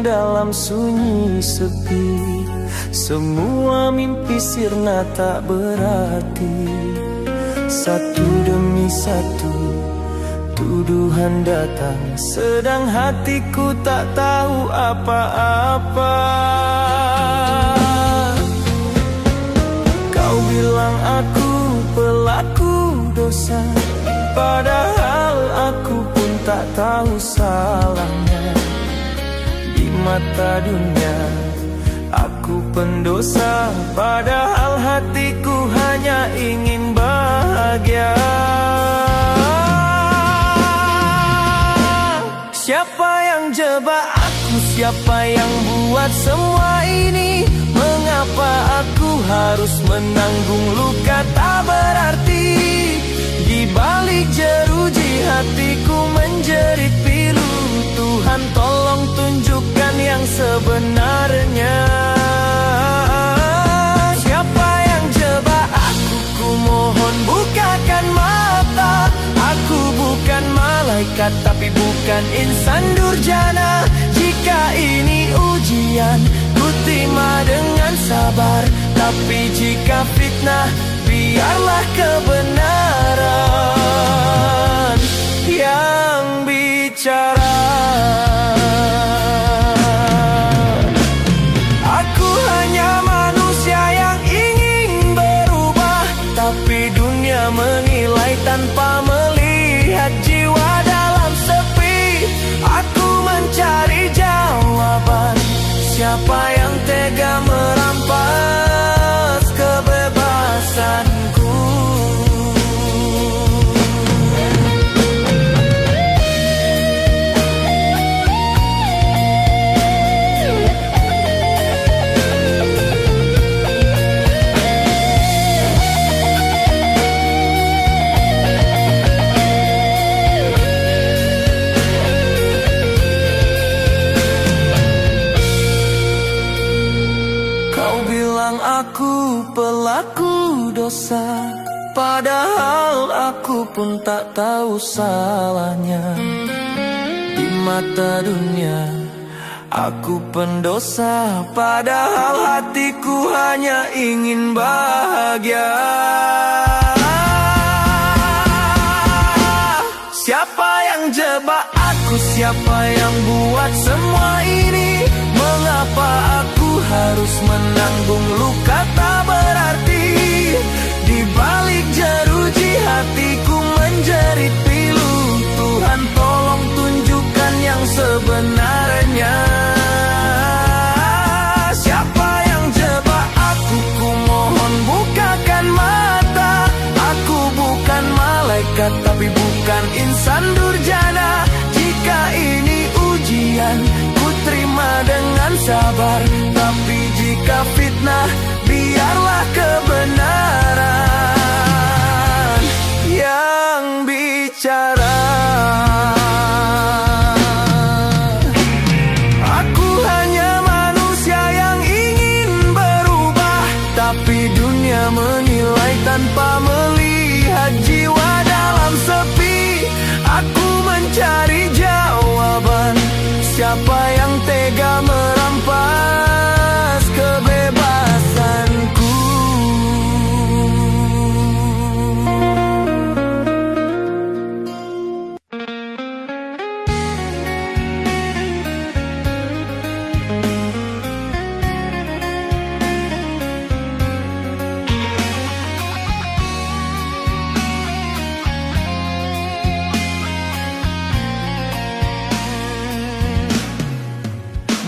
dalam sunyi sepi. Semua mimpi sirna tak berarti. Satu demi satu tuduhan datang, sedang hatiku tak tahu apa-apa. Kau bilang aku pelaku dosa, padahal aku pun tak tahu salahnya. Di mata dunia aku pendosa, padahal hatiku hanya ingin bahagia. Siapa yang jebak aku? Siapa yang buat semua ini? Mengapa aku harus menanggung luka tak berarti? Di balik jeruji hatiku menjerit pilu. Tuhan tolong tunjukkan yang sebenarnya. Siapa yang jebak aku? Ku mohon bukakan mata. Aku bukan malaikat, tapi bukan insan durjana. Jika ini ujian, ku terima dengan sabar. Tapi jika fitnah, biarlah kebenaran yang bicara. Aku hanya manusia yang ingin berubah, tapi dunia menilai tanpa melihat jiwa dalam sepi. Aku mencari jawaban, siapa yang tega merampas kebebasanku? Aku pelaku dosa, padahal aku pun tak tahu salahnya. Di mata dunia aku pendosa, padahal hatiku hanya ingin bahagia. Siapa yang jebak aku? Siapa yang buat semua ini? Mengapa aku harus menanggung luka tak berarti? Di balik jeruji hatiku menjerit pilu. Tuhan tolong tunjukkan yang sebenarnya. Siapa yang jebak aku? Ku mohon bukakan mata. Aku bukan malaikat, tapi bukan insan durjana. Jika ini ujian, ku terima dengan sabar. Tapi jika fitnah, biarlah kebenaran yang bicara. Aku hanya manusia yang ingin berubah, tapi dunia menilai tanpa melihat jiwa dalam sepi. Aku mencari jawaban, siapa yang tega merampas kebebasanku?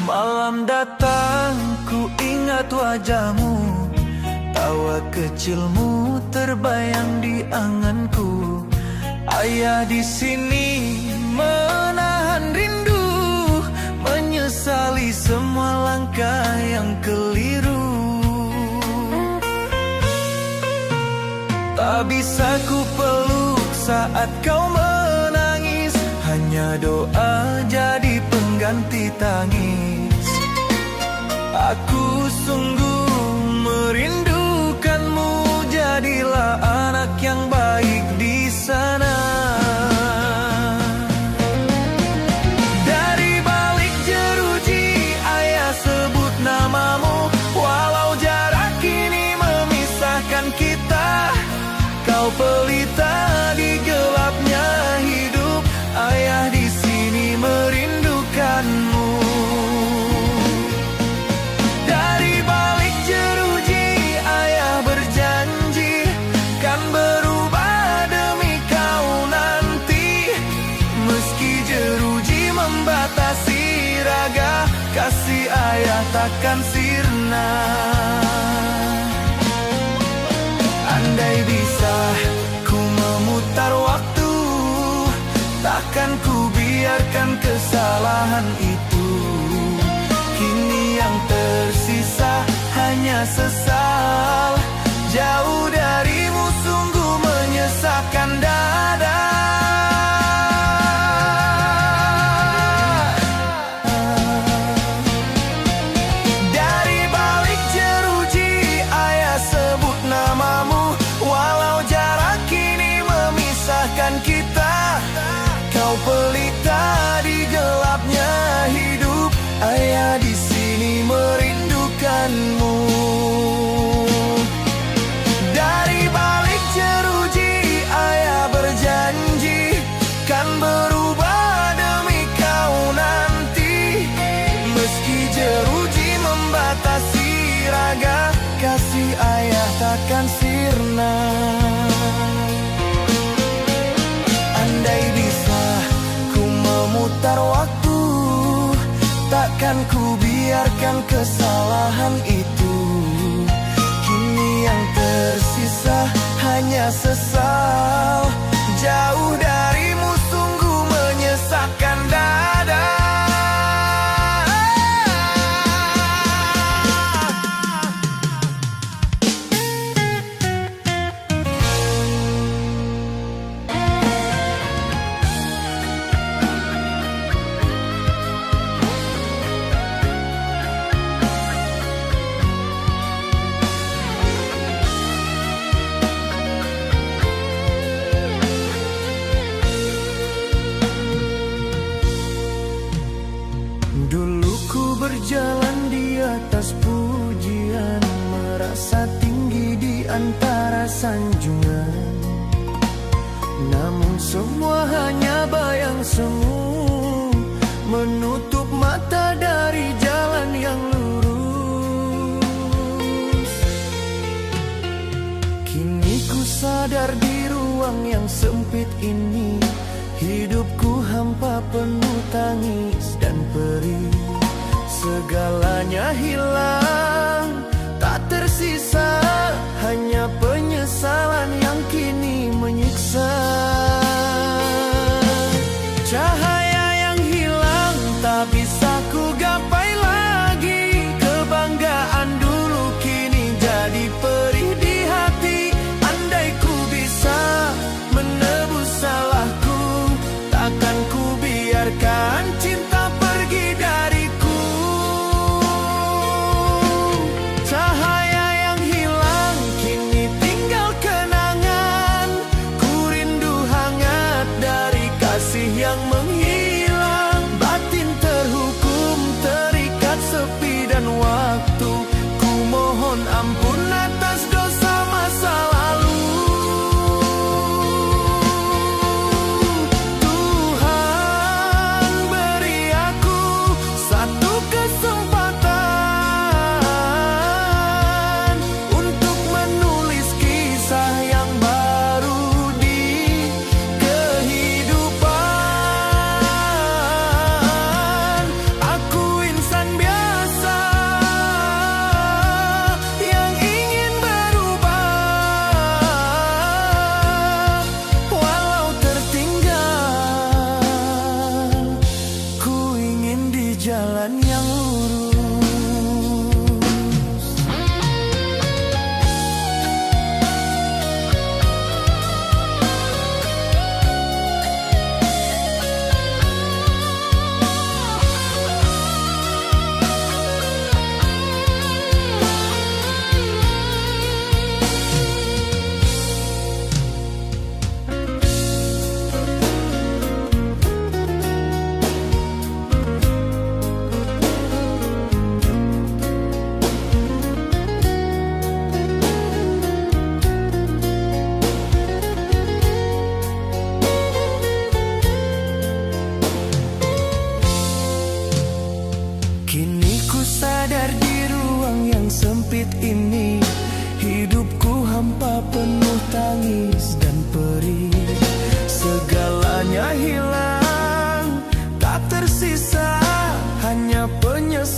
Malam datang, ku ingat wajahmu. Tawa kecilmu terbayang di anganku. Ayah di sini menahan rindu, menyesali semua langkah yang keliru. Tak bisa ku peluk saat kau menangis, hanya doa jadi pengganti tangis. Aku sungguh merindukanmu, jadilah anak yang baik di sana. Dari balik jeruji kasih ayah takkan sirna. Andai bisa ku memutar waktu, takkan ku biarkan kesalahan itu. Kini yang tersisa hanya sesal, jauh darimu sungguh menyesakkan dada. Dari balik jeruji ayah sebut namamu, walau jarak kini memisahkan kita. Kau pelita di gelapnya hidup, ayah di sini merindukanmu. Dari balik jeruji ayah berjanji kan berubah demi kau nanti. Meski jeruji membatasi raga, kasih ayah takkan sirna. Andai bisa ku memutar waktu, takkan ku biarkan kesalahan itu. Kini yang tersisa hanya sesal, jauh darimu sungguh menyesakkan dada. Dulu ku berjalan di atas pujian, merasa tinggi di antara sanjungan. Namun semua hanya bayang semu, menutup mata dari jalan yang lurus. Kini ku sadar di ruang yang sempit ini, hidupku hampa penuh tangis dan perih. Segalanya hilang, tak tersisa, hanya penyesalan yang kini menyiksa. Cahaya yang hilang tak bisa ku gapai lagi. Kebanggaan dulu kini jadi perih di hati. Andai ku bisa menebus salahku, takkan ku biarkan cinta pergi dariku. Cahaya yang hilang kini tinggal kenangan. Ku rindu hangat dari kasih yang menghilang. Batin terhukum terikat sepi dan waktu. Ku mohon ampun atas dosa masa lalu. Jalan yang lurus. Kini ku sadar di ruang yang sempit ini, hidupku hampa penuh tangis dan perih. Segalanya hilang, tak tersisa, hanya penyesalan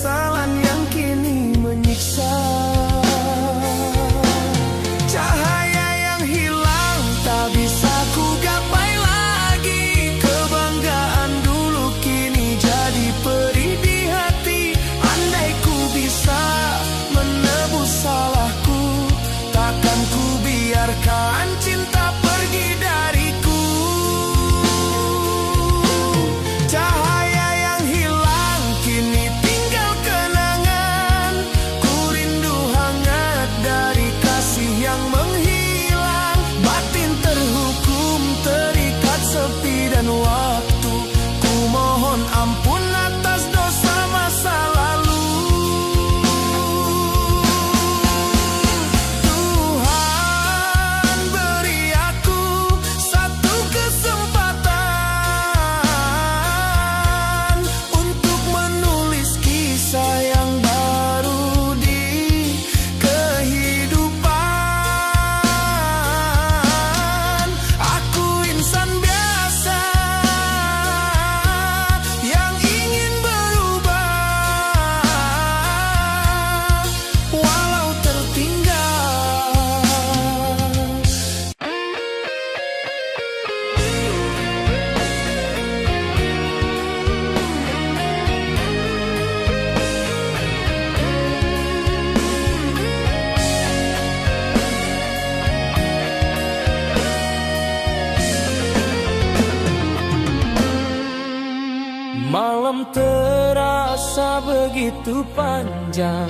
begitu panjang,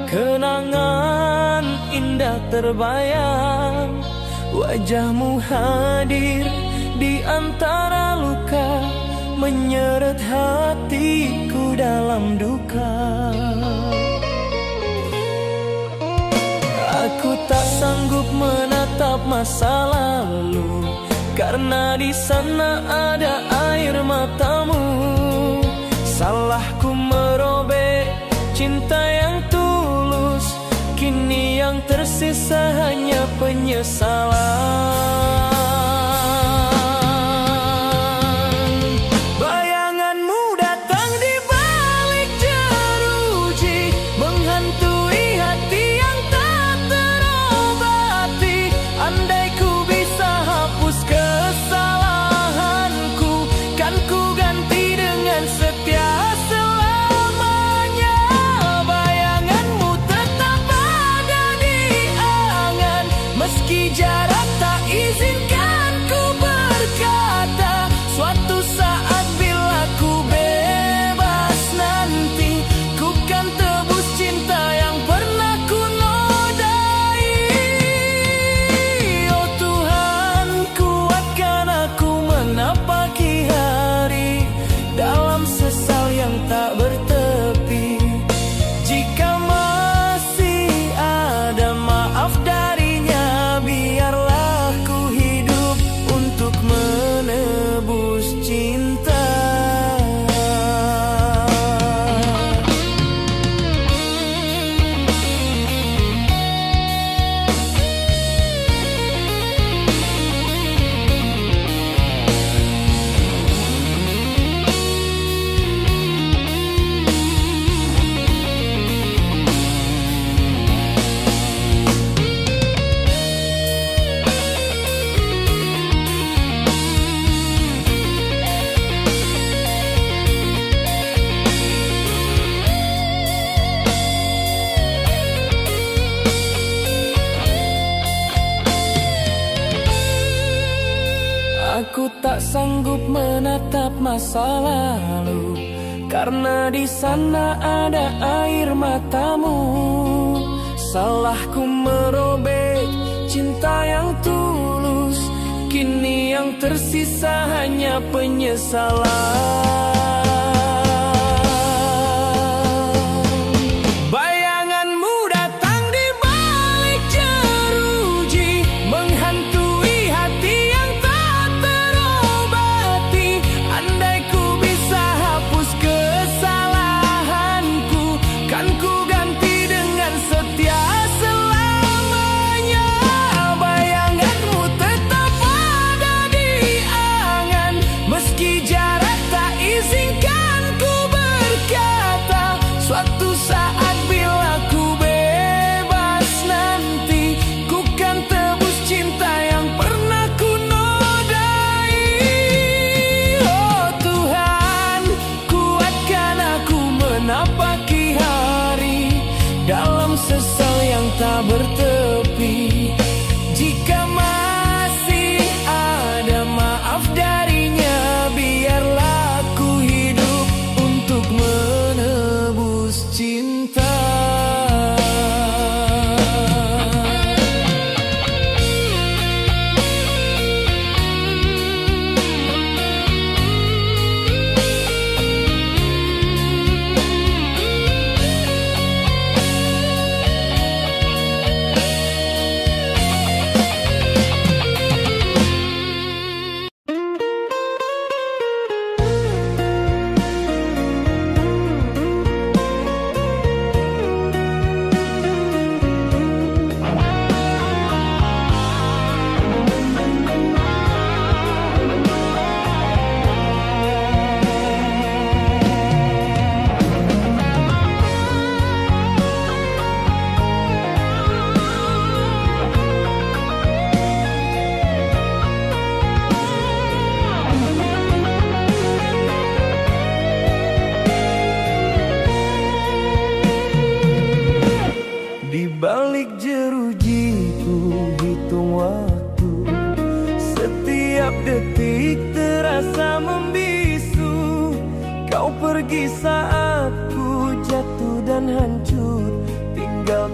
kenangan indah terbayang. Wajahmu hadir di antara luka, menyeret hatiku dalam duka. Aku tak sanggup menatap masa lalu, karena di sana ada air matamu. Salahku merobek cinta yang tulus, kini yang tersisa hanya penyesalan. Bayanganmu datang di balik jeruji, menghantui hati yang tak terobati. Andai ku bisa hapus kesalahanku, kan ku ganti dengan setia selamanya. Bayanganmu tetap ada di angan, meski jarak tak izinkan ku berkata. Suatu saat bila ku bebas nanti, ku kan tebus cinta yang pernah ku nodai. Oh Tuhan, kuatkan aku menapaki hari dalam sesal yang tak bertepi. Jika masih ada maaf darinya, biarlah ku hidup untuk menebus cinta. Aku tak sanggup menatap masa lalu, karena di sana ada air matamu. Salahku merobek cinta yang tulus, kini yang tersisa hanya penyesalan. Bayanganmu datang di balik jeruji, menghantui hati yang tak terobati. Andai ku bisa hapus kesalahanku, kan ku ganti dengan setia selamanya. Bayanganmu tetap ada di angan, meski jarak tak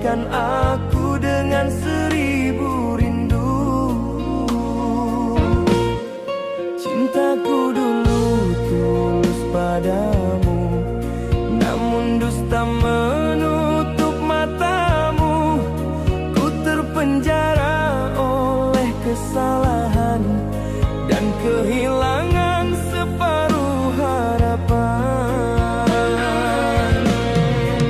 menyatukan aku dengan 1000 rindu. Cintaku dulu tulus padamu, namun dusta menutup matamu. Ku terpenjara oleh kesalahan dan kehilangan separuh harapan.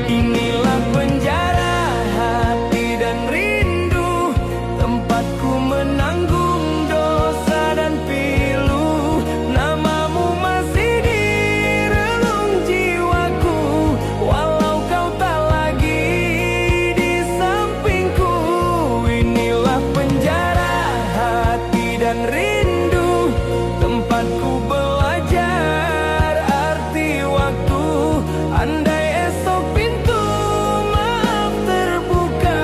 Inilah penjara hati dan rindu, tempatku menanggung dosa dan pilu. Namamu masih di relung jiwaku, walau kau tak lagi di sampingku. Inilah penjara hati dan rindu, tempatku belajar arti waktu. Andai esok pintu maaf terbuka,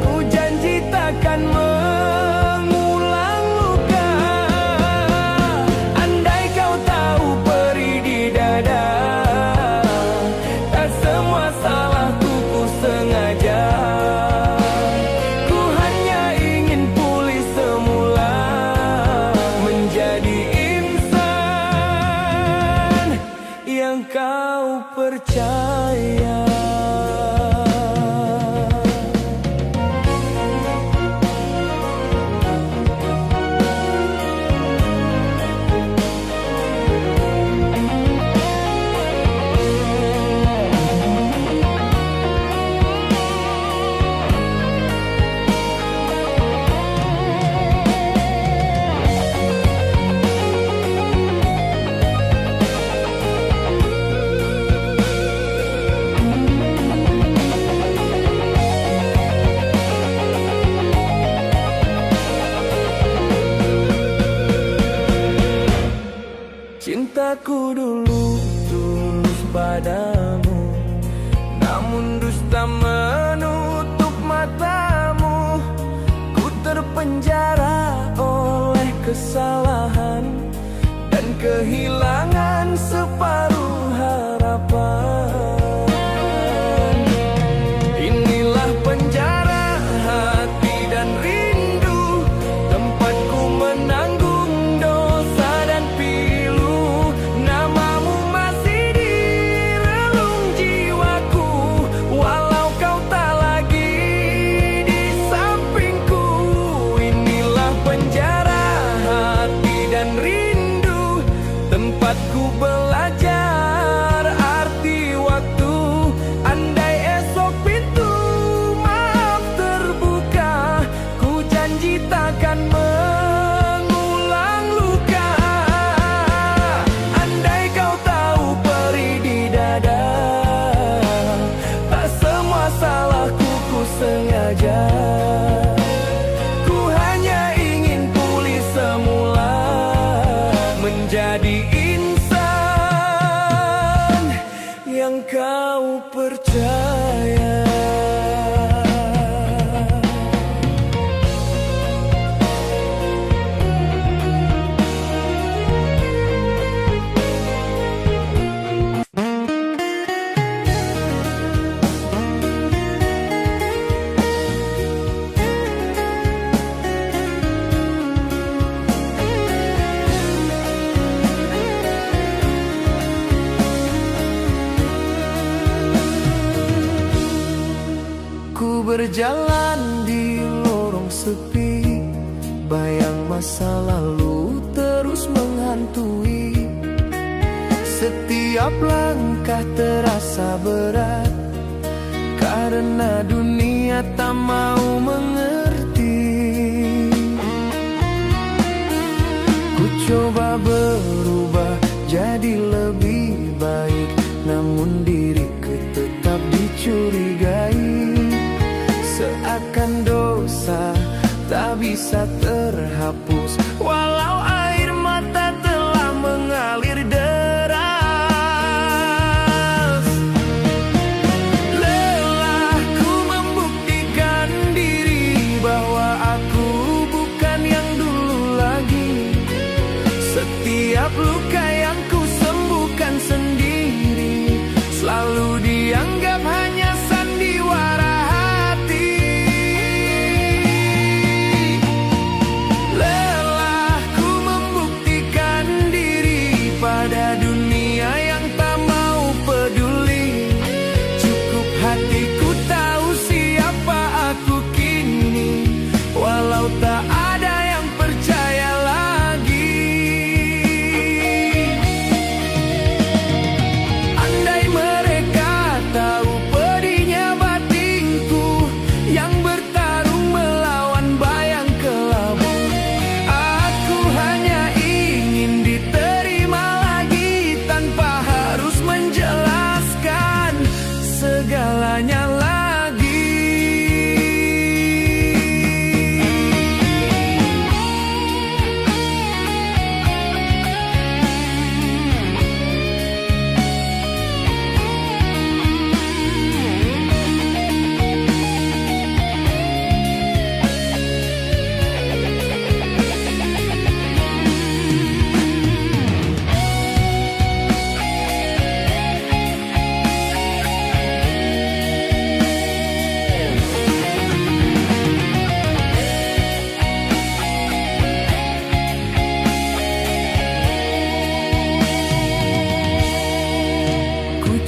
ku janji takkan mengulang luka. Andai kau tahu perih di dada, tak semua salahku ku sengaja. Ku hanya ingin pulih semula, menjadi insan yang kau percaya. Cintaku dulu tulus padamu, namun dusta menutup matamu. Ku terpenjara oleh kesalahan dan kehilangan separuh harapan. Inilah penjara hati dan rindu, tempatku menanggung dosa dan pilu. Namamu masih di relung jiwaku, walau kau tak lagi di sampingku. Inilah penjara hati dan rindu, tempatku belajar arti waktu. Andai esok pintu maaf terbuka, ku janji takkan mengulang luka. Andai kau tahu perih di dada, tak semua salahku ku sengaja. Ku hanya ingin pulih semula, menjadi insan yang kau percaya. Ku berjalan di lorong sepi, bayang masa lalu terus menghantui. Setiap langkah terasa berat, karena dunia tak mau mengerti. Ku coba berubah jadi lebih baik, namun diriku tetap dicurigai. Seakan dosa tak bisa terhapus, walau air mata telah mengalir deras. Lelahku membuktikan diri bahwa aku bukan yang dulu lagi. Setiap luka yang ku sembuhkan sendiri selalu dianggap hanya sandiwara hati.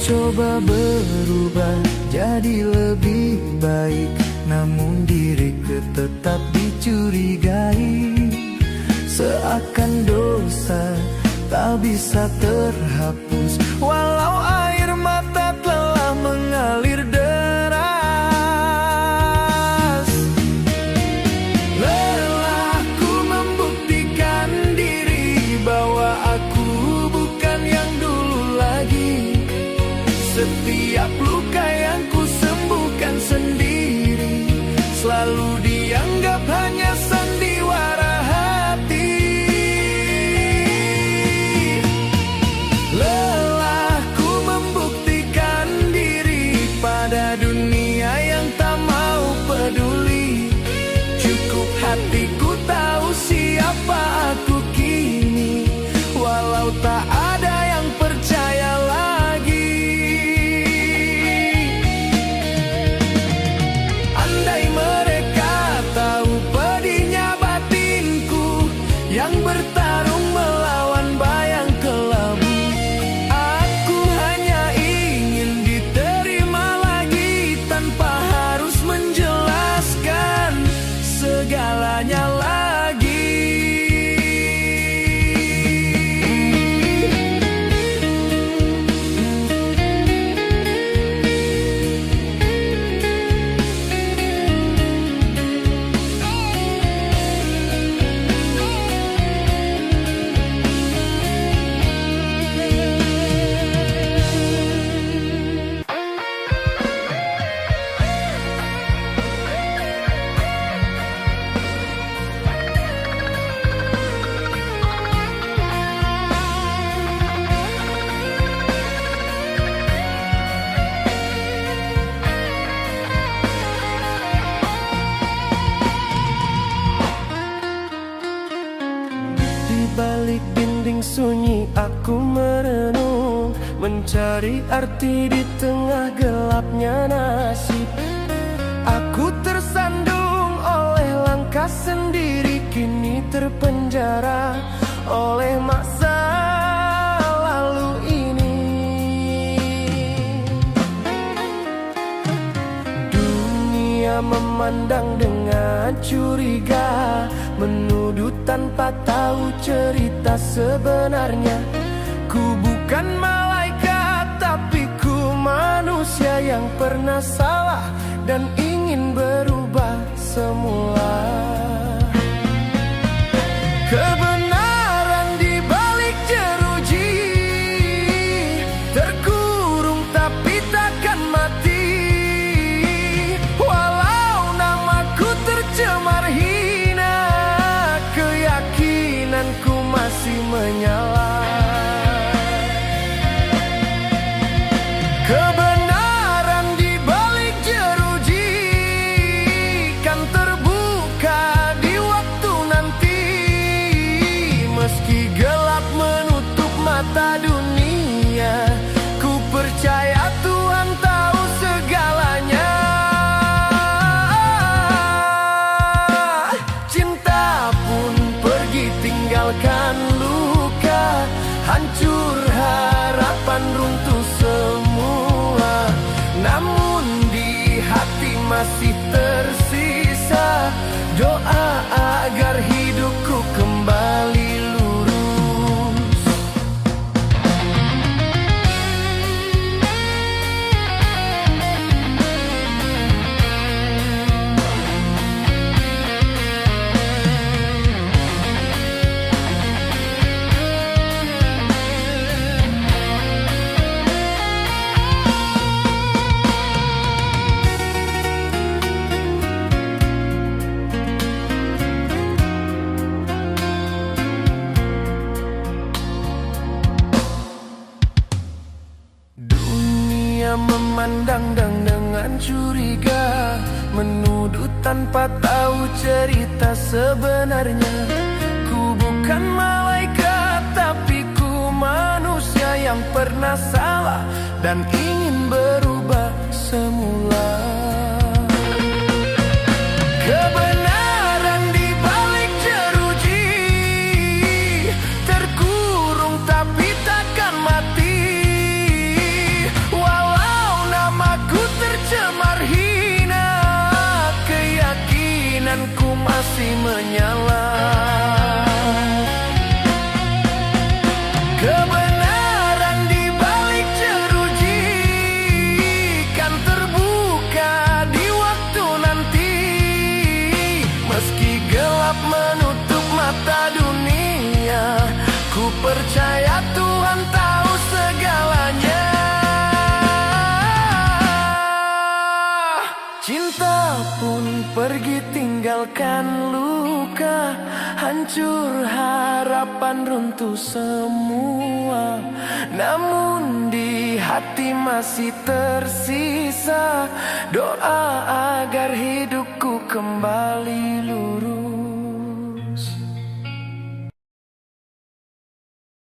coba berubah jadi lebih baik, namun diriku tetap dicurigai. Seakan dosa tak bisa terhapus, walau air mata telah mengalir deras. Lelahku membuktikan diri bahwa aku bukan yang dulu lagi. Setiap luka yang ku sembuhkan sendiri selalu dianggap hanya sandiwara hati. Lelahku membuktikan diri pada dunia yang tak mau peduli. Cukup hatiku tahu siapa aku kini, walau tak ada yang percaya lagi. Andai mereka tahu pedihnya batinku yang bertarung melawan bayang kelabu. Aku hanya ingin diterima lagi tanpa harus menjelaskan segalanya lagi. Balik dinding sunyi aku merenung, mencari arti di tengah gelapnya nasib. Aku tersandung oleh langkah sendiri, kini terpenjara oleh masa lalu ini. Dunia memandang dengan curiga, menuduh tanpa tahu cerita sebenarnya. Ku bukan malaikat, tapi ku manusia yang pernah salah dan ingin berubah semula. Kebenaran di balik jeruji, terkurung tapi takkan mati. Walau namaku tercemar hina, keyakinanku masih menyala. Kebenaran di balik jeruji kan terbuka di waktu nanti. Meski gelap menutup mata dunia, ku percaya Tuhan tahu segalanya. Cinta pun pergi tinggalkan luka, hancur harapan runtuh semua. Namun di hati masih tersisa doa agar hidupku kembali lurus. Dunia memandang dengan curiga, menuduh tanpa tahu cerita sebenarnya. Ku bukan malaikat, tapi ku manusia yang pernah salah dan ingin berubah semula. Kebenaran di balik jeruji, terkurung tapi takkan mati. masih menyala. Kebenaran di balik jeruji kan terbuka di waktu nanti. Meski gelap menutup mata dunia, ku percaya Tuhan tahu segalanya. Cinta pun pergi tinggalkan luka, hancur harapan runtuh semua. Namun di hati masih tersisa doa agar hidupku kembali lurus.